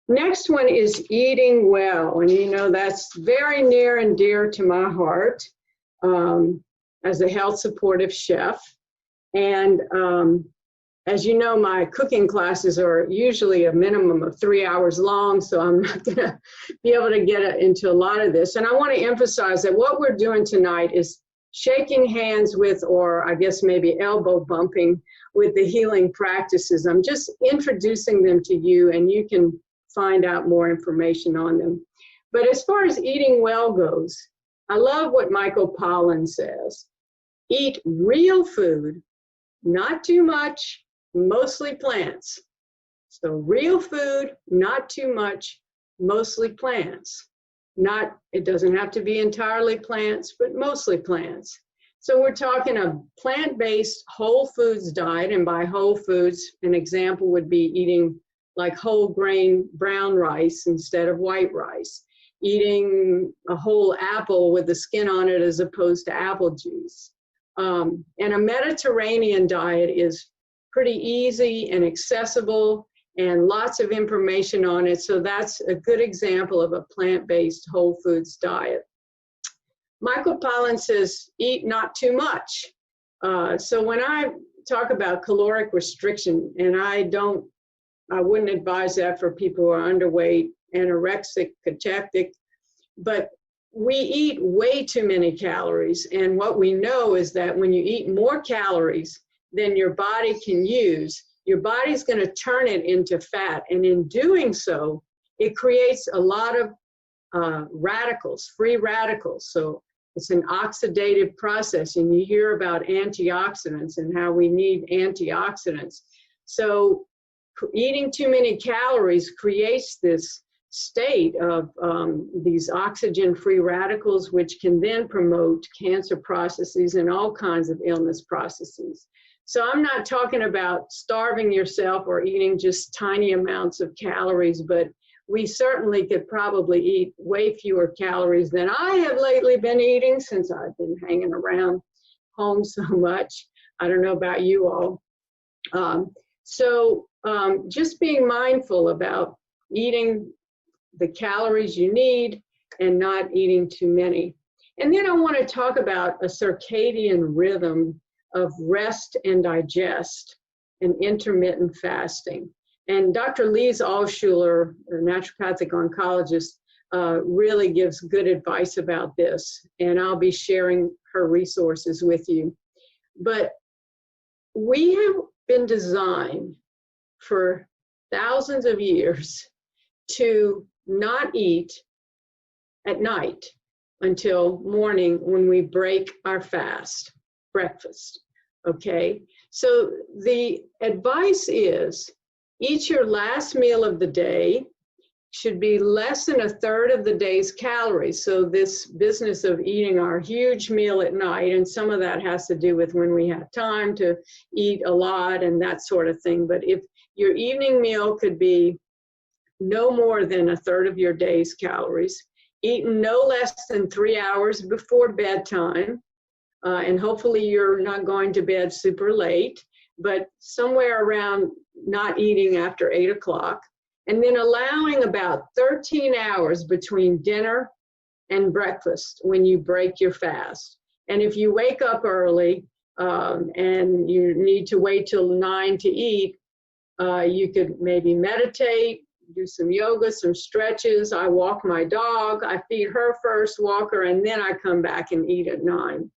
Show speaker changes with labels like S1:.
S1: Next one is eating well. And you know, that's very near and dear to my heart as a health supportive chef. And as you know, my cooking classes are usually a minimum of 3 hours long, so I'm not going to be able to get into a lot of this. And I want to emphasize that what we're doing tonight is shaking hands with, or I guess maybe elbow bumping with the healing practices. I'm just introducing them to you, and you can find out more information on them. But as far as eating well goes, I love what Michael Pollan says. Eat real food, not too much, mostly plants. So real food, not too much, mostly plants. It doesn't have to be entirely plants, but mostly plants. So we're talking a plant-based whole foods diet, and by whole foods, an example would be eating like whole grain brown rice instead of white rice, eating a whole apple with the skin on it as opposed to apple juice. And a Mediterranean diet is pretty easy and accessible and lots of information on it. So that's a good example of a plant-based whole foods diet. Michael Pollan says, eat not too much. So when I talk about caloric restriction, and I wouldn't advise that for people who are underweight, anorexic, cachectic, but we eat way too many calories. And what we know is that when you eat more calories than your body can use, your body's going to turn it into fat. And in doing so, it creates a lot of radicals, free radicals. So it's an oxidative process. And you hear about antioxidants and how we need antioxidants. So eating too many calories creates this state of these oxygen-free radicals, which can then promote cancer processes and all kinds of illness processes. So I'm not talking about starving yourself or eating just tiny amounts of calories, but we certainly could probably eat way fewer calories than I have lately been eating since I've been hanging around home so much. I don't know about you all. Just being mindful about eating the calories you need and not eating too many. And then I want to talk about a circadian rhythm of rest and digest and intermittent fasting. And Dr. Lise Altschuler, a naturopathic oncologist, really gives good advice about this. And I'll be sharing her resources with you. But we have been designed for thousands of years to not eat at night until morning when we break our fast, breakfast, okay? So the advice is eat your last meal of the day, should be less than a third of the day's calories. So this business of eating our huge meal at night, and some of that has to do with when we have time to eat a lot and that sort of thing. But if your evening meal could be no more than a third of your day's calories, eaten no less than 3 hours before bedtime, and hopefully you're not going to bed super late, but somewhere around not eating after 8 o'clock, and then allowing about 13 hours between dinner and breakfast when you break your fast. And if you wake up early and you need to wait till 9 to eat, you could maybe meditate, do some yoga, some stretches. I walk my dog, I feed her first, walk her, and then I come back and eat at 9.